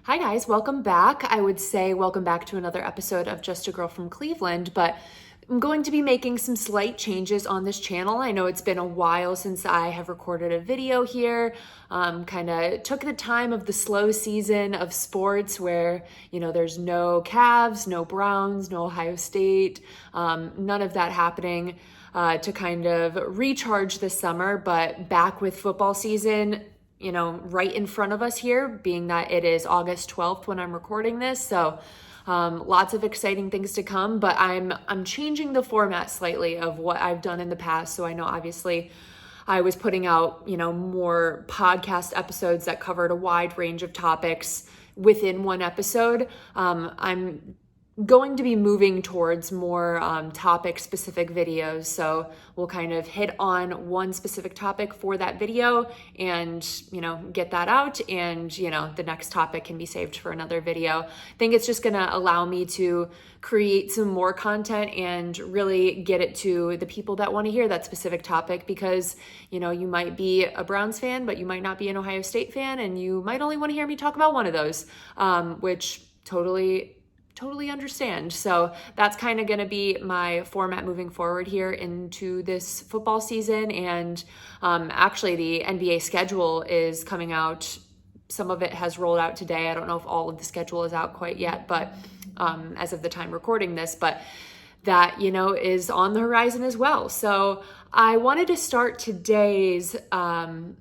Hi guys, welcome back. I would say welcome back to another episode of Just a Girl from Cleveland, but I'm going to be making some slight changes on this channel. I know it's been a while since I have recorded a video here. Kind of took the time of the slow season of sports where, there's no Cavs, no Browns, no Ohio State, none of that happening to kind of recharge this summer, but back with football season, right in front of us here, being that it is August 12th when I'm recording this. So lots of exciting things to come, but I'm changing the format slightly of what I've done in the past. So I know obviously I was putting out, more podcast episodes that covered a wide range of topics within one episode. I'm going to be moving towards more topic specific videos. So we'll kind of hit on one specific topic for that video and, get that out. And, the next topic can be saved for another video. I think it's just going to allow me to create some more content and really get it to the people that want to hear that specific topic, because, you might be a Browns fan, but you might not be an Ohio State fan, and you might only want to hear me talk about one of those, which totally understand. So that's kind of going to be my format moving forward here into this football season. And actually the NBA schedule is coming out. Some of it has rolled out today. I don't know if all of the schedule is out quite yet, but as of the time recording this, but that, is on the horizon as well. So I wanted to start today's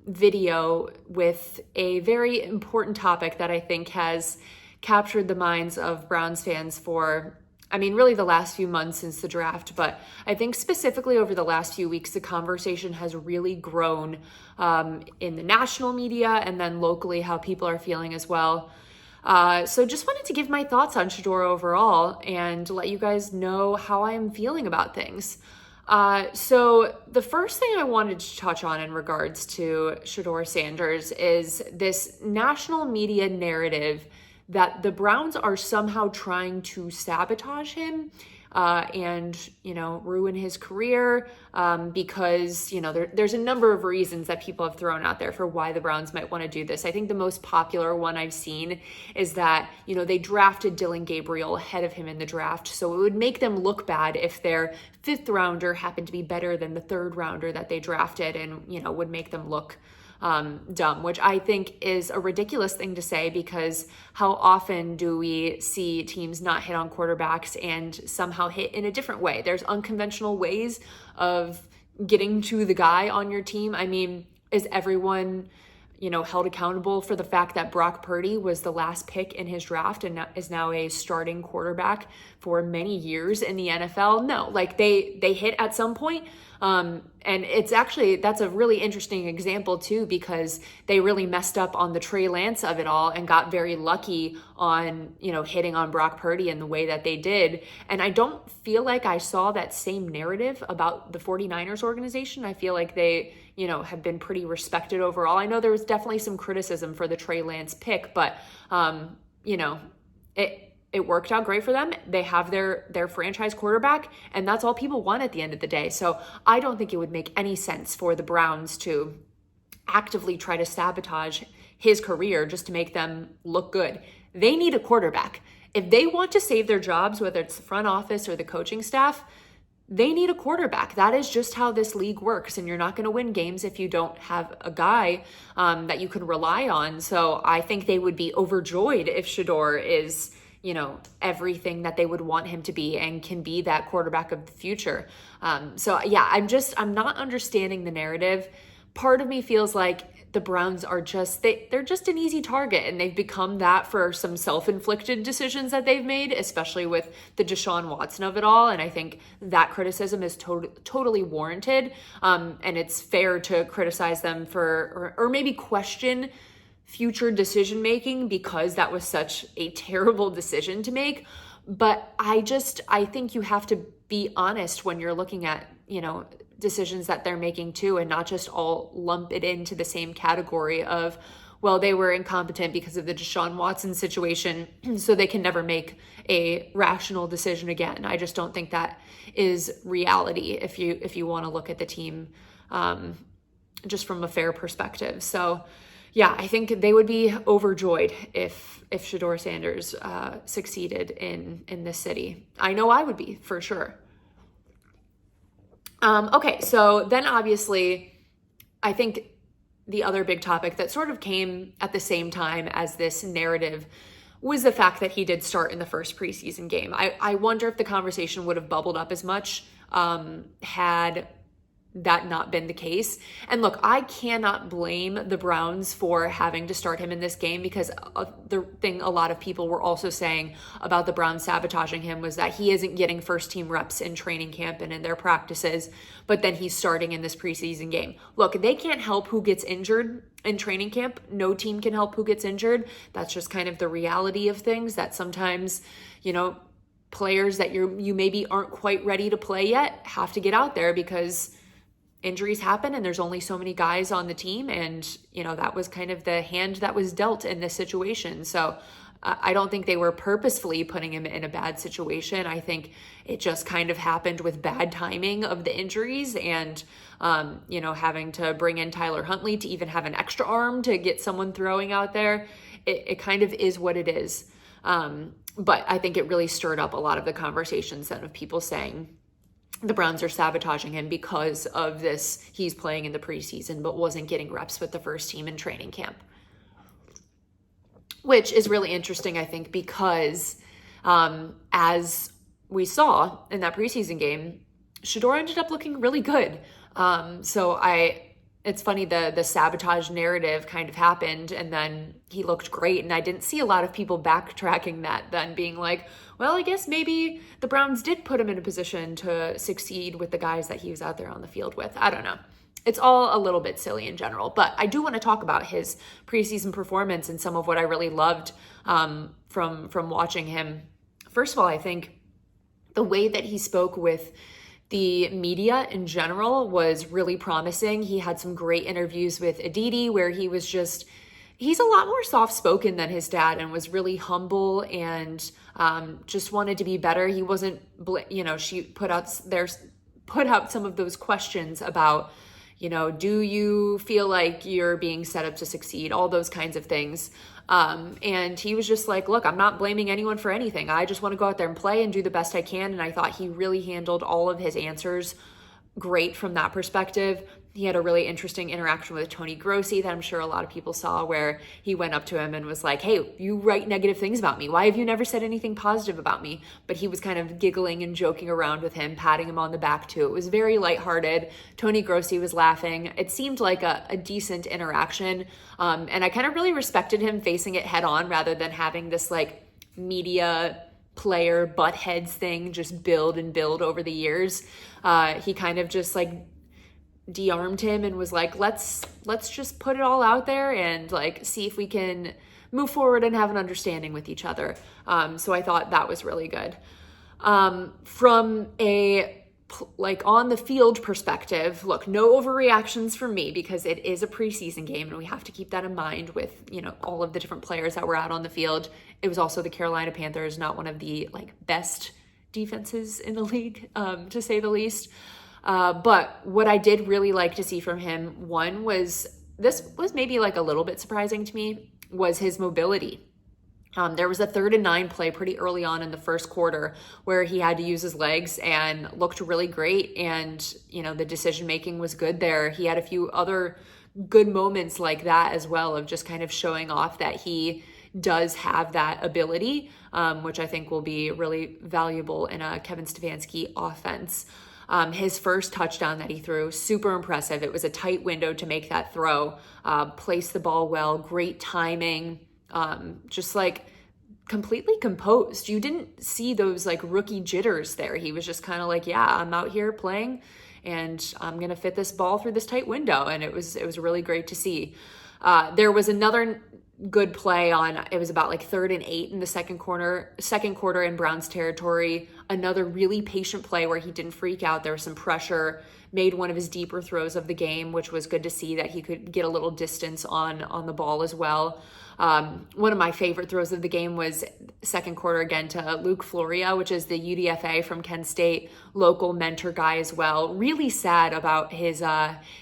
video with a very important topic that I think has captured the minds of Browns fans for, really the last few months since the draft, but I think specifically over the last few weeks, the conversation has really grown in the national media and then locally how people are feeling as well. So just wanted to give my thoughts on Shedeur overall and let you guys know how I am feeling about things. So the first thing I wanted to touch on in regards to Shedeur Sanders is this national media narrative that the Browns are somehow trying to sabotage him and, ruin his career because, there's a number of reasons that people have thrown out there for why the Browns might want to do this. I think the most popular one I've seen is that, they drafted Dylan Gabriel ahead of him in the draft. So it would make them look bad if their fifth rounder happened to be better than the third rounder that they drafted and, would make them look dumb, which I think is a ridiculous thing to say, because how often do we see teams not hit on quarterbacks and somehow hit in a different way? There's unconventional ways of getting to the guy on your team. Is everyone, held accountable for the fact that Brock Purdy was the last pick in his draft and is now a starting quarterback for many years in the NFL? No, they hit at some point. And that's a really interesting example too, because they really messed up on the Trey Lance of it all and got very lucky on, hitting on Brock Purdy in the way that they did. And I don't feel like I saw that same narrative about the 49ers organization. I feel like they, have been pretty respected overall. I know there was definitely some criticism for the Trey Lance pick, but, it worked out great for them. They have their franchise quarterback, and that's all people want at the end of the day. So I don't think it would make any sense for the Browns to actively try to sabotage his career just to make them look good. They need a quarterback. If they want to save their jobs, whether it's the front office or the coaching staff, they need a quarterback. That is just how this league works. And you're not going to win games if you don't have a guy that you can rely on. So I think they would be overjoyed if Shedeur is, everything that they would want him to be and can be that quarterback of the future. I'm not understanding the narrative. Part of me feels like the Browns are they're just an easy target, and they've become that for some self-inflicted decisions that they've made, especially with the Deshaun Watson of it all. And I think that criticism is totally warranted. And it's fair to criticize them for, or maybe question future decision making, because that was such a terrible decision to make. But I think you have to be honest when you're looking at, decisions that they're making too, and not just all lump it into the same category of, well, they were incompetent because of the Deshaun Watson situation, so they can never make a rational decision again. I just don't think that is reality if you want to look at the team just from a fair perspective. So yeah, I think they would be overjoyed if Shedeur Sanders succeeded in this city. I know I would be, for sure. Okay, so then obviously, I think the other big topic that sort of came at the same time as this narrative was the fact that he did start in the first preseason game. I wonder if the conversation would have bubbled up as much had that not been the case. And look, I cannot blame the Browns for having to start him in this game, because the thing a lot of people were also saying about the Browns sabotaging him was that he isn't getting first team reps in training camp and in their practices, but then he's starting in this preseason game. Look, they can't help who gets injured in training camp. No team can help who gets injured. That's just kind of the reality of things, that sometimes, players that you maybe aren't quite ready to play yet have to get out there because injuries happen and there's only so many guys on the team. And, that was kind of the hand that was dealt in this situation. So I don't think they were purposefully putting him in a bad situation. I think it just kind of happened with bad timing of the injuries and, having to bring in Tyler Huntley to even have an extra arm to get someone throwing out there. It kind of is what it is. But I think it really stirred up a lot of the conversations then of people saying the Browns are sabotaging him because of this. He's playing in the preseason, but wasn't getting reps with the first team in training camp. Which is really interesting, I think, because as we saw in that preseason game, Shedeur ended up looking really good. It's funny, the sabotage narrative kind of happened and then he looked great. And I didn't see a lot of people backtracking that then, being like, well, I guess maybe the Browns did put him in a position to succeed with the guys that he was out there on the field with. I don't know. It's all a little bit silly in general, but I do want to talk about his preseason performance and some of what I really loved from watching him. First of all, I think the way that he spoke with the media in general was really promising. He had some great interviews with Aditi where he's a lot more soft-spoken than his dad and was really humble and just wanted to be better. He wasn't, she put out some of those questions about, do you feel like you're being set up to succeed? All those kinds of things. And he was just like, look, I'm not blaming anyone for anything. I just want to go out there and play and do the best I can. And I thought he really handled all of his answers great from that perspective. He had a really interesting interaction with Tony Grossi that I'm sure a lot of people saw, where he went up to him and was like, hey, you write negative things about me. Why have you never said anything positive about me? But he was kind of giggling and joking around with him, patting him on the back too. It was very lighthearted. Tony Grossi was laughing. It seemed like a decent interaction. And I kind of really respected him facing it head on rather than having this like media player butt heads thing just build and build over the years. He kind of just like de-armed him and was like, let's just put it all out there and like see if we can move forward and have an understanding with each other. So I thought that was really good. From a on the field perspective, look, no overreactions from me because it is a preseason game and we have to keep that in mind with, all of the different players that were out on the field. It was also the Carolina Panthers, not one of the best defenses in the league, to say the least. But what I did really like to see from him, this was maybe a little bit surprising to me, was his mobility. There was a 3rd and 9 play pretty early on in the first quarter where he had to use his legs and looked really great. And, the decision-making was good there. He had a few other good moments like that as well, of just kind of showing off that he does have that ability, which I think will be really valuable in a Kevin Stefanski offense. His first touchdown that he threw, super impressive. It was a tight window to make that throw, placed the ball well, great timing, just completely composed. You didn't see those rookie jitters there. He was just kind of yeah, I'm out here playing and I'm going to fit this ball through this tight window. And it was really great to see. There was another good play it was about 3rd and 8 in the second quarter in Browns territory. Another really patient play where he didn't freak out. There was some pressure, made one of his deeper throws of the game, which was good to see that he could get a little distance on the ball as well. One of my favorite throws of the game was second quarter again to Luke Floria, which is the UDFA from Kent State, local mentor guy as well. Really sad about his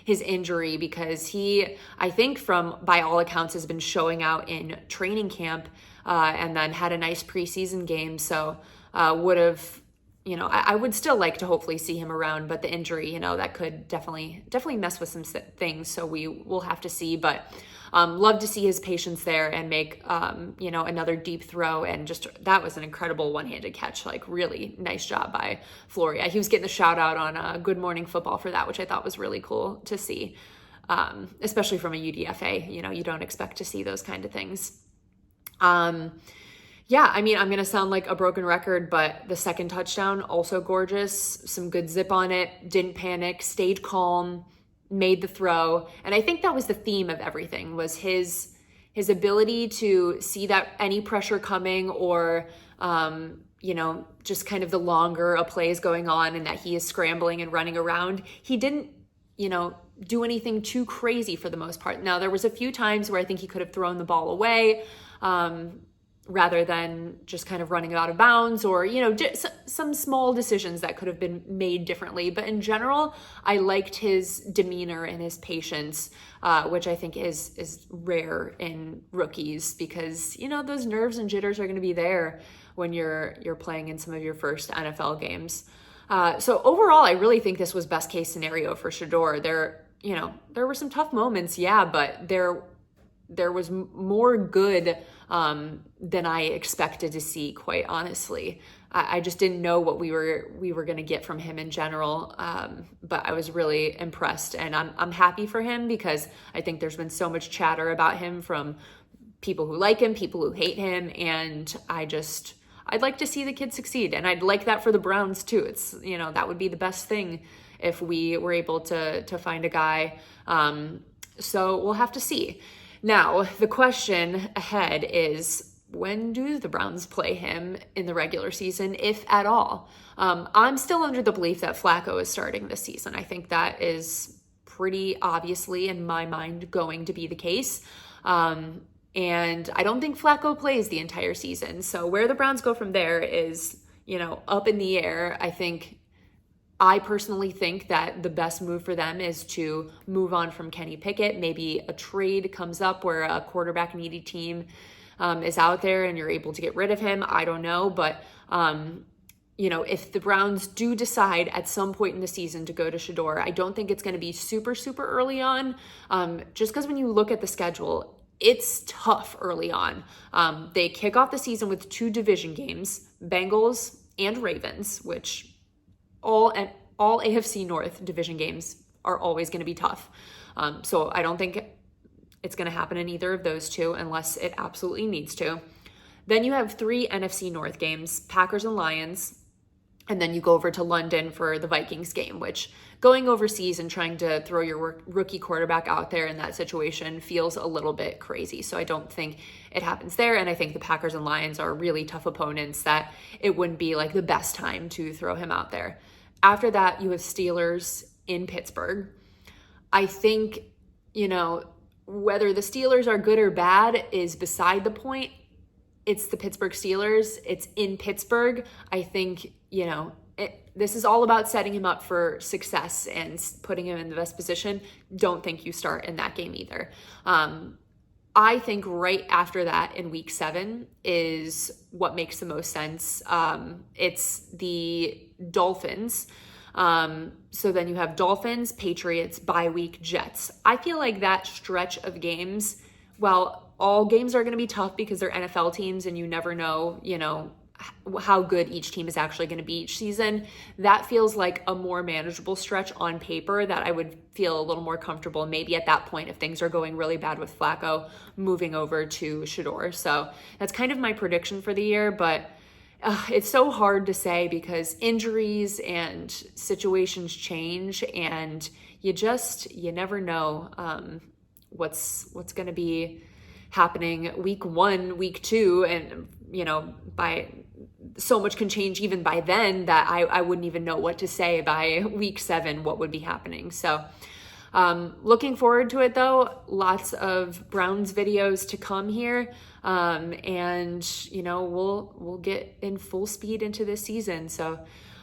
injury, because he, I think by all accounts, has been showing out in training camp and then had a nice preseason game. So would have, I would still like to hopefully see him around, but the injury, that could definitely mess with some things. So we will have to see, but love to see his patience there and make, another deep throw. And just, that was an incredible one-handed catch. Like, really nice job by Floria. He was getting the shout out on Good Morning Football for that, which I thought was really cool to see, especially from a UDFA. You don't expect to see those kind of things. Yeah, I mean, I'm going to sound like a broken record, but the second touchdown, also gorgeous. Some good zip on it. Didn't panic, stayed calm, made the throw. And I think that was the theme of everything, was his ability to see that any pressure coming, or, just kind of the longer a play is going on and that he is scrambling and running around. He didn't, do anything too crazy for the most part. Now, there was a few times where I think he could have thrown the ball away, rather than just kind of running out of bounds, or, some small decisions that could have been made differently. But in general, I liked his demeanor and his patience, which I think is rare in rookies, because, those nerves and jitters are going to be there when you're playing in some of your first NFL games. So overall, I really think this was best case scenario for Shedeur. There were some tough moments, yeah, but there was more good than I expected to see, quite honestly. I just didn't know what we were going to get from him in general, but I was really impressed, and I'm happy for him, because I think there's been so much chatter about him from people who like him, people who hate him, and I'd like to see the kid succeed, and I'd like that for the Browns too. It's, that would be the best thing if we were able to find a guy. So we'll have to see. Now, the question ahead is, when do the Browns play him in the regular season, if at all? I'm still under the belief that Flacco is starting this season. I think that is pretty obviously, in my mind, going to be the case. And I don't think Flacco plays the entire season. So where the Browns go from there is, up in the air. I personally think that the best move for them is to move on from Kenny Pickett. Maybe a trade comes up where a quarterback needy team is out there and you're able to get rid of him. I don't know. But, if the Browns do decide at some point in the season to go to Shedeur, I don't think it's going to be super, super early on. Just because when you look at the schedule, it's tough early on. They kick off the season with 2 division games, Bengals and Ravens, which all AFC North division games are always going to be tough. So I don't think it's going to happen in either of those two unless it absolutely needs to. Then you have 3 NFC North games, Packers and Lions. And then you go over to London for the Vikings game, which going overseas and trying to throw your rookie quarterback out there in that situation feels a little bit crazy. So I don't think it happens there. And I think the Packers and Lions are really tough opponents that it wouldn't be like the best time to throw him out there. After that, you have Steelers in Pittsburgh. I think, whether the Steelers are good or bad is beside the point. It's the Pittsburgh Steelers. It's in Pittsburgh. I think, this is all about setting him up for success and putting him in the best position. Don't think you start in that game either. I think right after that in week 7 is what makes the most sense. It's the Dolphins. So then you have Dolphins, Patriots, bye week, Jets. I feel like that stretch of games, well, all games are going to be tough because they're NFL teams and you never know, how good each team is actually going to be each season. That feels like a more manageable stretch on paper that I would feel a little more comfortable maybe at that point if things are going really bad with Flacco moving over to Shedeur. So that's kind of my prediction for the year, but it's so hard to say because injuries and situations change and you never know what's going to be happening week 1, week 2, and by so much can change even by then that I wouldn't even know what to say by week 7 what would be happening. So Looking forward to it though. Lots of Browns videos to come here. And you know, we'll get in full speed into this season. So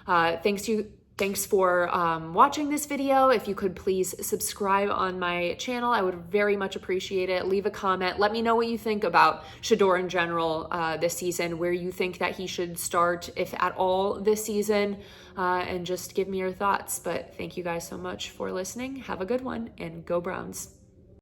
thanks for watching this video. If you could please subscribe on my channel, I would very much appreciate it. Leave a comment. Let me know what you think about Shedeur in general this season, where you think that he should start, if at all, this season, and just give me your thoughts. But thank you guys so much for listening. Have a good one, and go Browns.